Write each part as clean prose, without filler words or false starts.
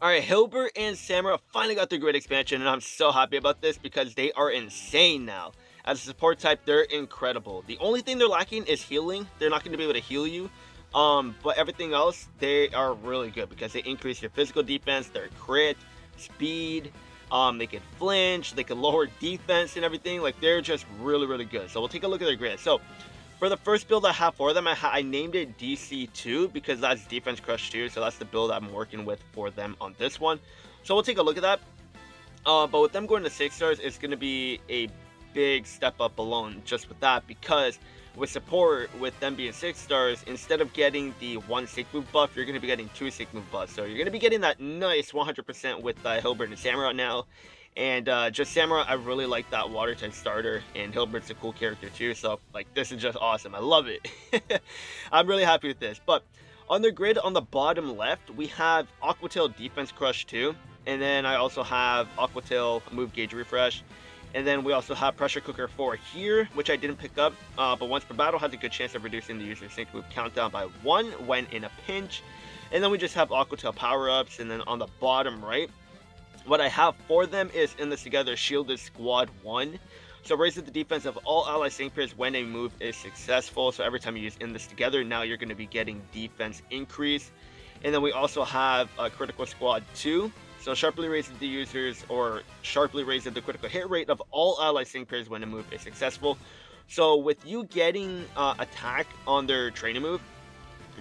Alright, Hilbert and Samurott finally got their grid expansion, and I'm so happy about this because they are insane now. As a support type, they're incredible. The only thing they're lacking is healing. They're not going to be able to heal you. But everything else, they are really good because they increase your physical defense, their crit, speed, they can flinch, they can lower defense and everything. Like, they're just really, really good. So we'll take a look at their grid. So for the first build I have for them, I named it DC2 because that's Defense Crush 2. So that's the build I'm working with for them on this one. So we'll take a look at that. But with them going to 6 stars, it's going to be a big step up alone just with that, because with support, with them being 6 stars, instead of getting the 1 sick move buff, you're going to be getting 2 sick move buffs. So you're going to be getting that nice 100% with Hilbert and Samurott now. And just Samurott, I really like that water type starter, and Hilbert's a cool character too, so like, this is just awesome. I love it. I'm really happy with this. But on the grid on the bottom left, we have Aquatail Defense Crush 2, and then I also have Aquatail Move Gauge Refresh, and then we also have Pressure Cooker 4 here, which I didn't pick up, but once per battle has a good chance of reducing the user's sync move countdown by 1 when in a pinch. And then we just have Aquatail power-ups, and then on the bottom right, what I have for them is in this together Shielded Squad 1. So raises the defense of all ally sync pairs when a move is successful. So every time you use in this together, now you're going to be getting defense increase. And then we also have Critical Squad 2. So sharply raises the users, or sharply raises the critical hit rate of all ally sync pairs when a move is successful. So with you getting attack on their training move,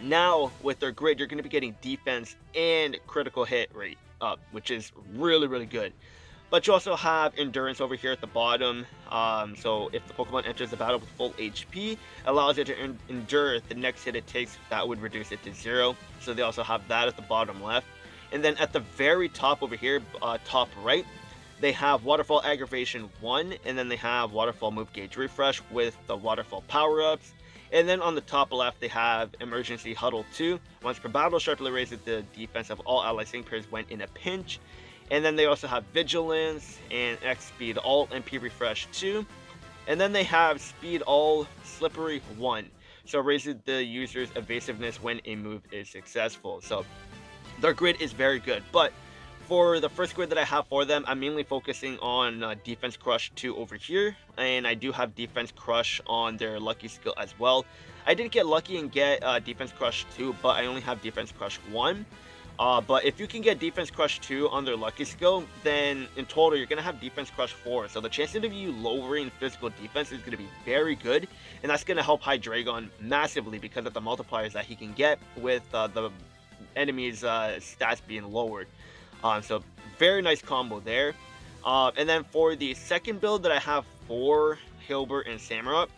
now with their grid, you're going to be getting defense and critical hit rate up, which is really, really good. But you also have endurance over here at the bottom. So if the Pokemon enters the battle with full HP, allows it to endure the next hit it takes. That would reduce it to 0. So they also have that at the bottom left. And then at the very top over here, top right, they have Waterfall Aggravation 1, and then they have Waterfall Move Gauge Refresh with the Waterfall power-ups. And then on the top left, they have Emergency Huddle 2. Once per battle, sharply raises the defense of all ally sync pairs when in a pinch. And then they also have Vigilance and X Speed All MP Refresh 2. And then they have Speed All Slippery 1. So raises the user's evasiveness when a move is successful. So their grid is very good. But for the first grid that I have for them, I'm mainly focusing on Defense Crush 2 over here, and I do have Defense Crush on their Lucky skill as well. I didn't get lucky and get Defense Crush 2, but I only have Defense Crush 1. But if you can get Defense Crush 2 on their Lucky skill, then in total you're going to have Defense Crush 4. So the chances of you lowering physical defense is going to be very good, and that's going to help Hydreigon massively because of the multipliers that he can get with the enemy's stats being lowered. So very nice combo there. And then for the second build that I have for Hilbert and Samurott,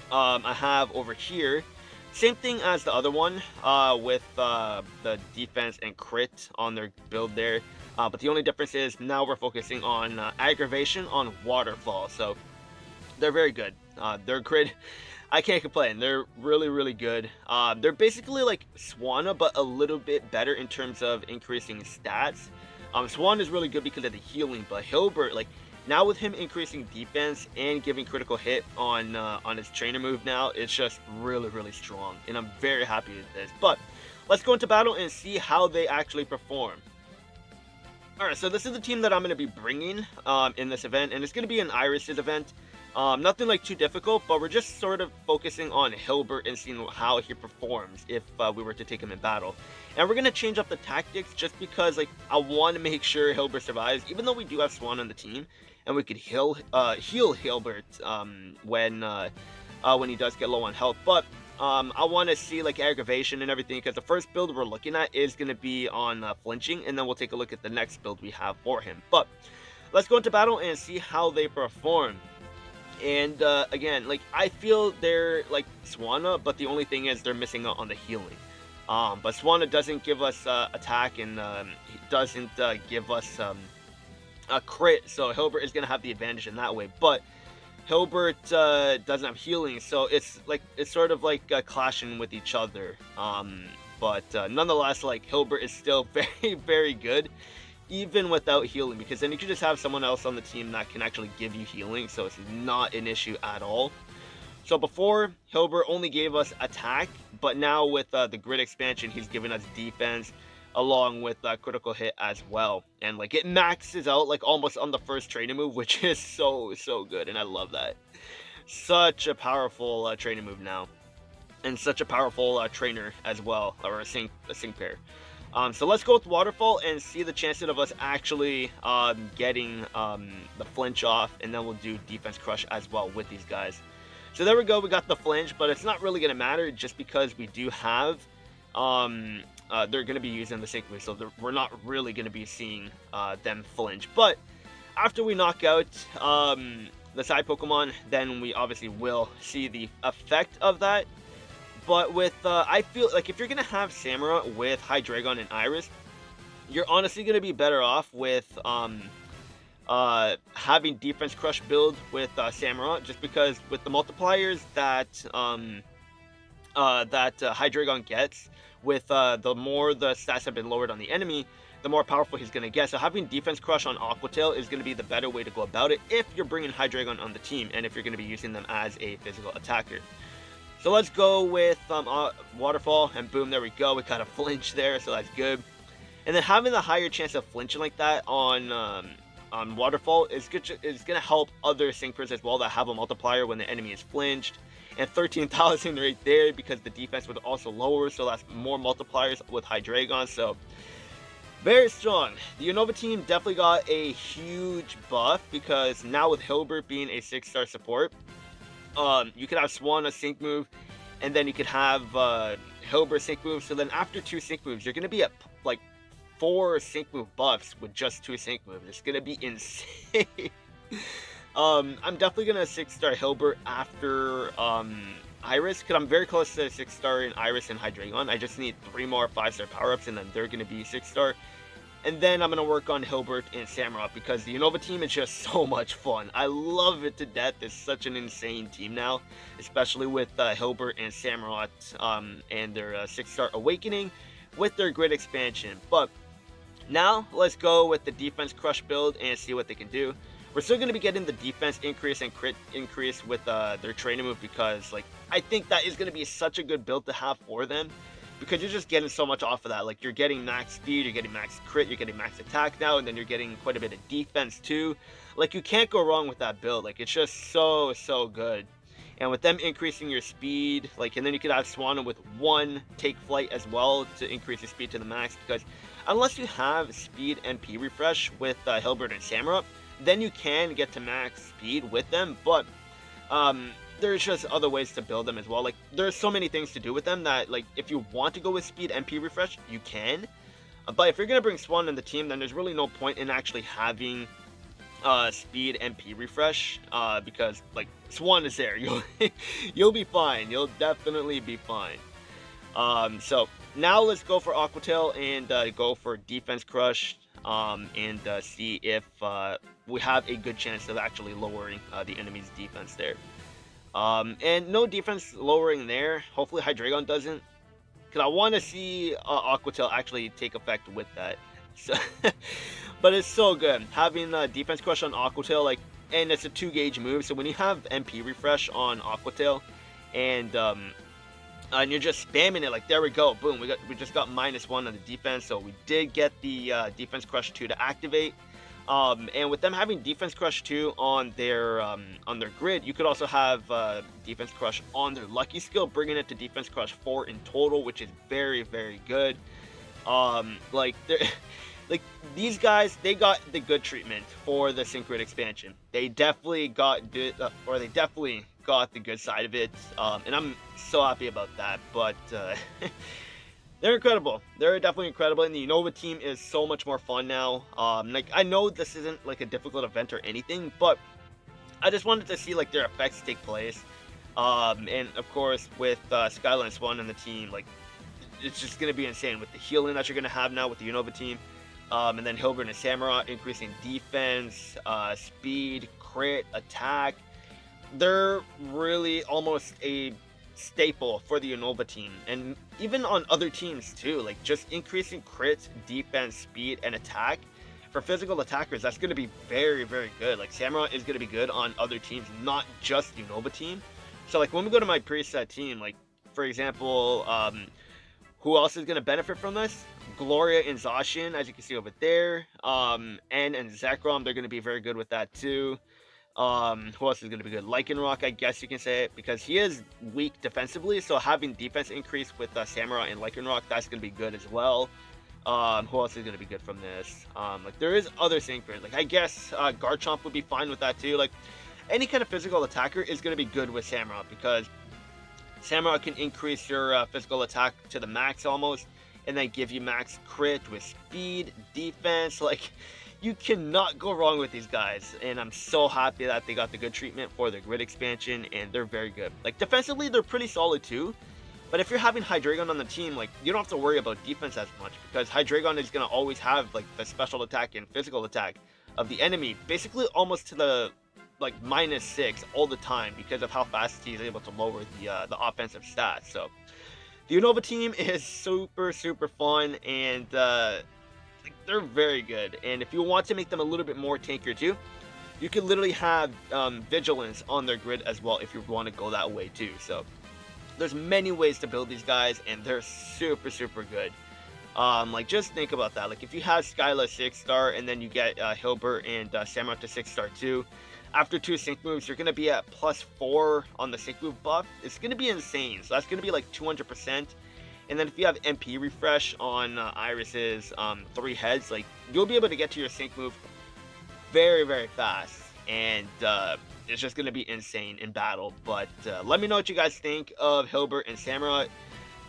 I have over here, same thing as the other one, with the defense and crit on their build there. But the only difference is now we're focusing on aggravation on Waterfall. So they're very good. Their grid, I can't complain. They're really, really good. They're basically like Swanna, but a little bit better in terms of increasing stats. Swan is really good because of the healing, but Hilbert, like, now with him increasing defense and giving critical hit on his trainer move now, it's just really, really strong, and I'm very happy with this. But let's go into battle and see how they actually perform. Alright, so this is the team that I'm going to be bringing in this event, and it's going to be an Iris's event. Nothing like too difficult, but we're just sort of focusing on Hilbert and seeing how he performs if we were to take him in battle. And we're going to change up the tactics just because, like, I want to make sure Hilbert survives, even though we do have Swan on the team, and we could heal Hilbert when he does get low on health. But I want to see, like, aggravation and everything, because the first build we're looking at is going to be on flinching, and then we'll take a look at the next build we have for him. But let's go into battle and see how they perform. And again, like, I feel they're like Swanna, but the only thing is they're missing out on the healing. But Swanna doesn't give us attack, and he doesn't give us a crit, so Hilbert is going to have the advantage in that way. But Hilbert doesn't have healing, so it's sort of like clashing with each other. But nonetheless, like, Hilbert is still very, very good, even without healing, because then you can just have someone else on the team that can actually give you healing, so it's not an issue at all. So before, Hilbert only gave us attack, but now with the grid expansion, he's giving us defense, along with critical hit as well. And like it maxes out like almost on the first training move, which is so good, and I love that. Such a powerful training move now, and such a powerful trainer as well, or a sync pair. So let's go with Waterfall and see the chances of us actually getting the flinch off, and then we'll do Defense Crush as well with these guys. So there we go, we got the flinch, but it's not really going to matter just because we do have, they're going to be using the sync move, so we're not really going to be seeing them flinch. But after we knock out the side Pokemon, then we obviously will see the effect of that. But with, I feel like if you're going to have Samurott with Hydreigon and Iris, you're honestly going to be better off with having Defense Crush build with Samurott, just because with the multipliers that Hydreigon gets, with the more the stats have been lowered on the enemy, the more powerful he's going to get. So having Defense Crush on Aquatail is going to be the better way to go about it if you're bringing Hydreigon on the team, and if you're going to be using them as a physical attacker. So let's go with Waterfall, and boom, there we go. We got a flinch there, so that's good. And then having the higher chance of flinching like that on Waterfall is going to help other Syncpers as well that have a multiplier when the enemy is flinched. And 13,000 right there, because the defense would also lower, so that's more multipliers with Hydreigon. So very strong. The Unova team definitely got a huge buff, because now with Hilbert being a 6-star support, you could have Swan a sync move, and then you could have Hilbert sync move. So then after 2 sync moves, you're going to be at like 4 sync move buffs with just 2 sync moves. It's going to be insane. I'm definitely going to 6-star Hilbert after Iris, because I'm very close to 6-star in Iris and Hydreigon. I just need 3 more 5-star power-ups, and then they're going to be 6-star. And then I'm going to work on Hilbert and Samurott, because the Unova team is just so much fun. I love it to death. It's such an insane team now, especially with Hilbert and Samurott and their 6-star Awakening with their grid expansion. But now let's go with the Defense Crush build and see what they can do. We're still going to be getting the defense increase and crit increase with their training move, because like I think that is going to be such a good build to have for them, because you're just getting so much off of that. Like, you're getting max speed, you're getting max crit, you're getting max attack now, and then you're getting quite a bit of defense too. Like, you can't go wrong with that build. Like, it's just so good. And with them increasing your speed, like, and then you could have Swanna with 1 Take Flight as well to increase your speed to the max, because unless you have speed MP refresh with Hilbert and Samurott, then you can get to max speed with them. But there's just other ways to build them as well. Like, there's so many things to do with them that, like, if you want to go with speed MP refresh, you can. But if you're going to bring Swan in the team, then there's really no point in actually having speed MP refresh, because, like, Swan is there. You'll be fine. You'll definitely be fine. So now let's go for Aquatail and go for Defense Crush, and see if we have a good chance of actually lowering the enemy's defense there. And no defense lowering there. Hopefully Hydreigon doesn't, because I want to see Aquatail actually take effect with that. So, but it's so good having Defense Crush on Aquatail, like, and it's a 2-gauge move. So when you have MP refresh on Aquatail, and you're just spamming it, like, there we go, boom, we just got -1 on the defense. So we did get the Defense Crush 2 to activate. And with them having Defense Crush 2 on their grid, you could also have Defense Crush on their Lucky skill, bringing it to Defense Crush 4 in total, which is very good. Like, these guys, they got the good treatment for the Sync Grid expansion. They definitely got good, or they definitely got the good side of it, and I'm so happy about that. But they're incredible. They're definitely incredible, and the Unova team is so much more fun now. Like, I know this isn't like a difficult event or anything, but I just wanted to see like their effects take place. And of course with Skyline Swan and the team, like, it's just gonna be insane with the healing that you're gonna have now with the Unova team. And then Hilbert and Samurott increasing defense, speed, crit, attack. They're really almost a staple for the Unova team, and even on other teams too. Like, just increasing crit, defense, speed, and attack for physical attackers, that's going to be very good. Like, Samurott is going to be good on other teams, not just the Unova team. So like, when we go to my preset team, like, for example, who else is going to benefit from this? Gloria and Zacian, as you can see over there. And Zekrom, they're going to be very good with that too. Who else is going to be good? Lycanroc, I guess you can say it, because he is weak defensively, so having defense increase with Samurott and Lycanroc, that's going to be good as well. Who else is going to be good from this? Like, there is other Synchros. Like, I guess Garchomp would be fine with that too. Like, any kind of physical attacker is going to be good with Samurott, because Samurott can increase your physical attack to the max almost, and then give you max crit with speed, defense. Like, you cannot go wrong with these guys, and I'm so happy that they got the good treatment for their grid expansion, and they're very good. Like, defensively, they're pretty solid too, but if you're having Hydreigon on the team, like, you don't have to worry about defense as much, because Hydreigon is going to always have, like, the special attack and physical attack of the enemy, basically almost to the, like, -6 all the time, because of how fast he's able to lower the offensive stats. So the Unova team is super fun, and they're very good. And if you want to make them a little bit more tankier too, you can literally have Vigilance on their grid as well if you want to go that way too. So there's many ways to build these guys, and they're super good. Like, just think about that. Like, if you have Skyla 6-star and then you get Hilbert and Samurott to 6-star too, after 2 sync moves, you're going to be at +4 on the sync move buff. It's going to be insane. So that's going to be like 200%. And then if you have MP refresh on Iris's 3 heads, like, you'll be able to get to your sync move very fast. And it's just going to be insane in battle. But let me know what you guys think of Hilbert and Samurott.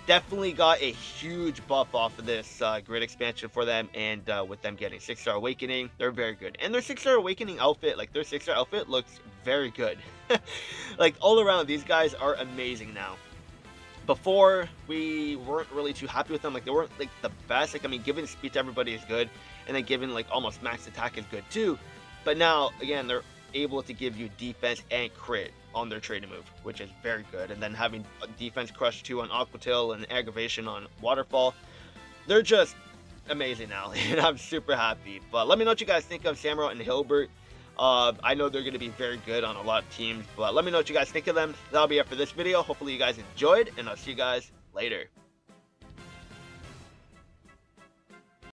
Definitely got a huge buff off of this grid expansion for them, and with them getting 6-star awakening, they're very good. And their 6-star awakening outfit, like, their 6-star outfit looks very good. Like, all around, these guys are amazing now. Before, we weren't really too happy with them. Like, they weren't, like, the best. Like, I mean, giving speed to everybody is good, and then giving, like, almost max attack is good too. But now, again, they're able to give you defense and crit on their trading move, which is very good. And then having defense crush 2 on Aqua Tail and aggravation on Waterfall, they're just amazing now, and I'm super happy. But let me know what you guys think of Samurott and Hilbert. I know they're going to be very good on a lot of teams, but let me know what you guys think of them. That'll be it for this video. Hopefully you guys enjoyed, and I'll see you guys later.